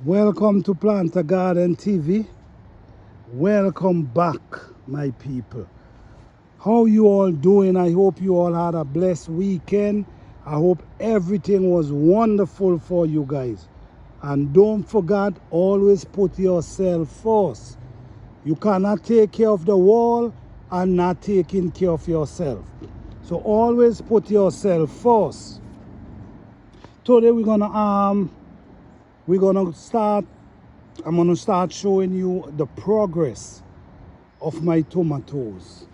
Welcome to Plant a Garden TV. Welcome back, my people. How you all doing? I hope you all had a blessed weekend. I hope everything was wonderful for you guys. And don't forget, always put yourself first. You cannot take care of the world and not taking care of yourself. So always put yourself first. Today we're gonna start. I'm gonna start showing you the progress of my tomatoes.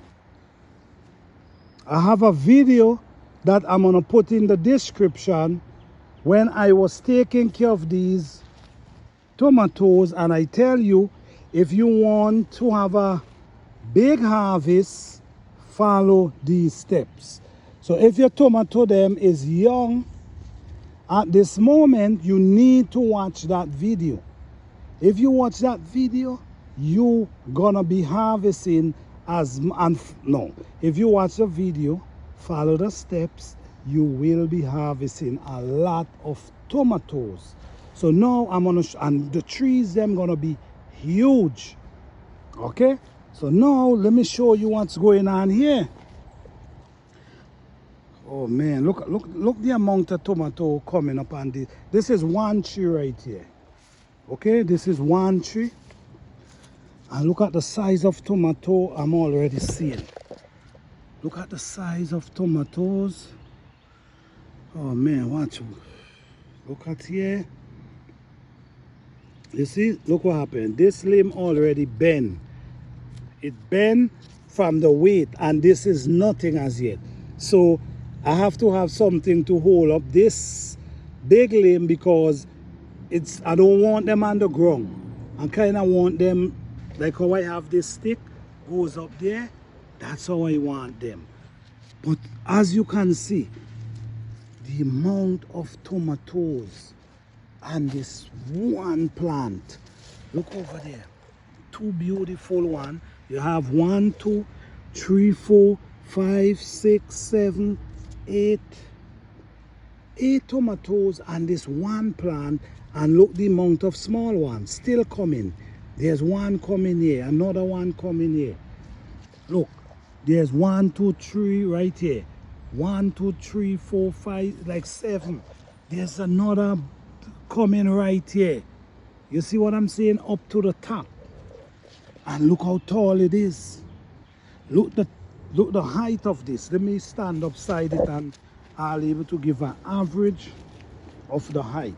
I have a video that I'm gonna put in the description when I was taking care of these tomatoes, and I tell you, if you want to have a big harvest, follow these steps. So if your tomato them is young at this moment, you need to watch that video. If you watch that video, you gonna be harvesting if you watch the video, follow the steps, you will be harvesting a lot of tomatoes. So now I'm gonna and the trees them gonna be huge. Okay, so now let me show you what's going on here. Oh man, look the amount of tomato coming up on this. This is one tree right here. Okay, this is one tree. And look at the size of tomato I'm already seeing. Look at the size of tomatoes. Oh man, watch. Look at here. You see, look what happened. This limb already bent. It bent from the weight, and this is nothing as yet. So I have to have something to hold up this big limb because I don't want them on the ground. I kind of want them like how I have this stick goes up there. That's how I want them. But as you can see, the amount of tomatoes on this one plant. Look over there. Two beautiful ones. You have 1, 2, 3, 4, 5, 6, 7, 8 tomatoes on this one plant. And look the amount of small ones still coming. There's one coming here, another one coming here. Look, there's 1, 2, 3 right here. 1, 2, 3, 4, 5, like 7. There's another coming right here. You see what I'm saying? Up to the top. And look how tall it is. Look the height of this. Let me stand upside it and I'll be able to give an average of the height.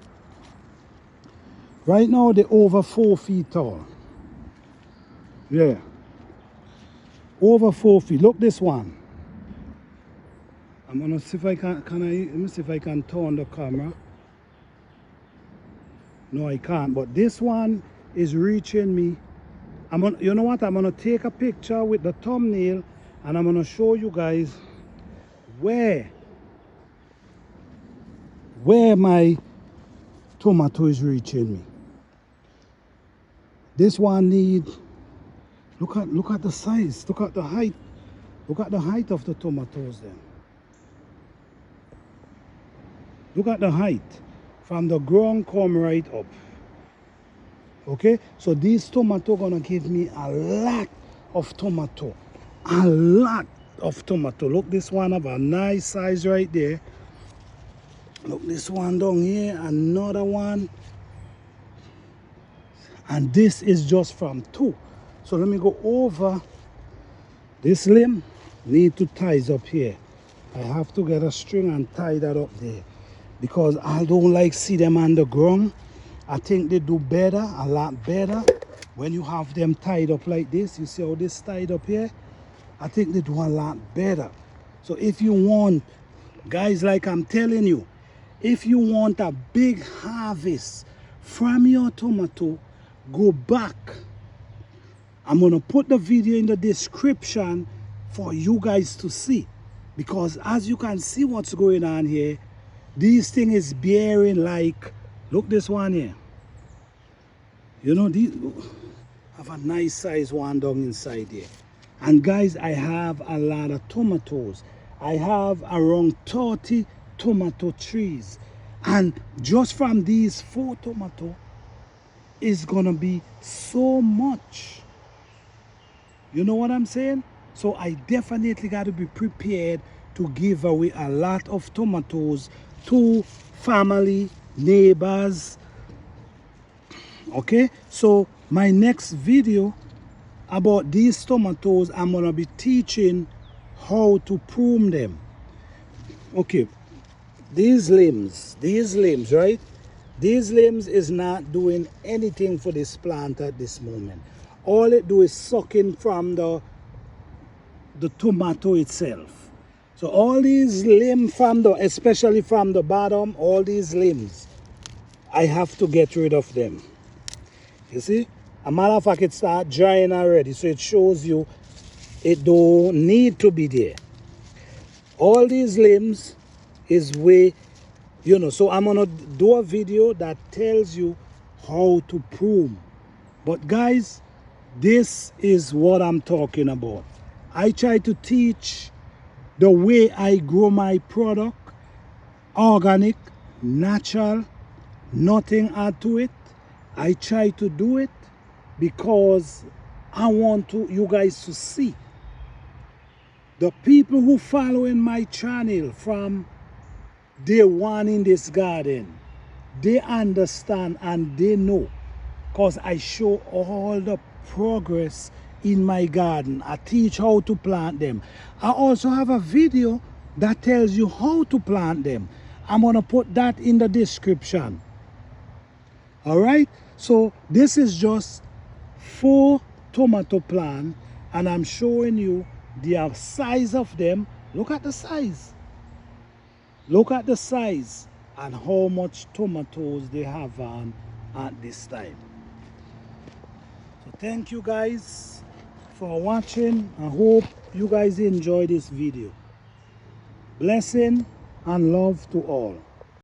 Right now they're over 4 feet tall. Yeah. Over 4 feet. Look this one. I'm gonna see if I let me see if I can turn the camera. No, I can't, but this one is reaching me. You know what? I'm gonna take a picture with the thumbnail and I'm gonna show you guys where my tomato is reaching me. This one need, look at the size, look at the height of the tomatoes then. Look at the height from the ground come right up. Okay, so these tomato gonna give me a lot of tomato. A lot of tomato. Look, this one have a nice size right there. Look, this one down here, another one. And this is just from 2. So let me go over this limb. Need to tie up here. I have to get a string and tie that up there because I don't like see them on the ground. I think they do better, a lot better, when you have them tied up like this. You see how this tied up here? I think they do a lot better. So if you want, guys, like I'm telling you, if you want a big harvest from your tomato, go back. I'm gonna put the video in the description for you guys to see, because as you can see what's going on here, this thing is bearing like, look this one here. You know, these have a nice size one down inside here. And guys, I have a lot of tomatoes. I have around 30 tomato trees, and just from these 4 tomatoes, is gonna be so much. You know what I'm saying? So I definitely got to be prepared to give away a lot of tomatoes to family, neighbors. Okay, so my next video about these tomatoes, I'm gonna be teaching how to prune them. Okay, these limbs, right? These limbs is not doing anything for this plant at this moment. All it do is sucking from the tomato itself. So all these limbs from the, especially from the bottom, all these limbs, I have to get rid of them. You see? A matter of fact, it start drying already, so it shows you it don't need to be there. All these limbs is way, you know, so I'm gonna do a video that tells you how to prune. But guys, this is what I'm talking about. I try to teach the way I grow my product, organic, natural, nothing add to it. I try to do it because I want you guys to see. The people who following my channel from day one in this garden, they understand and they know, because I show all the progress in my garden. I teach how to plant them. I also have a video that tells you how to plant them. I'm gonna put that in the description. All right, so this is just 4 tomato plants, and I'm showing you the size of them. Look at the size. Look at the size and how much tomatoes they have on at this time. So thank you guys for watching. I hope you guys enjoy this video. Blessing and love to all.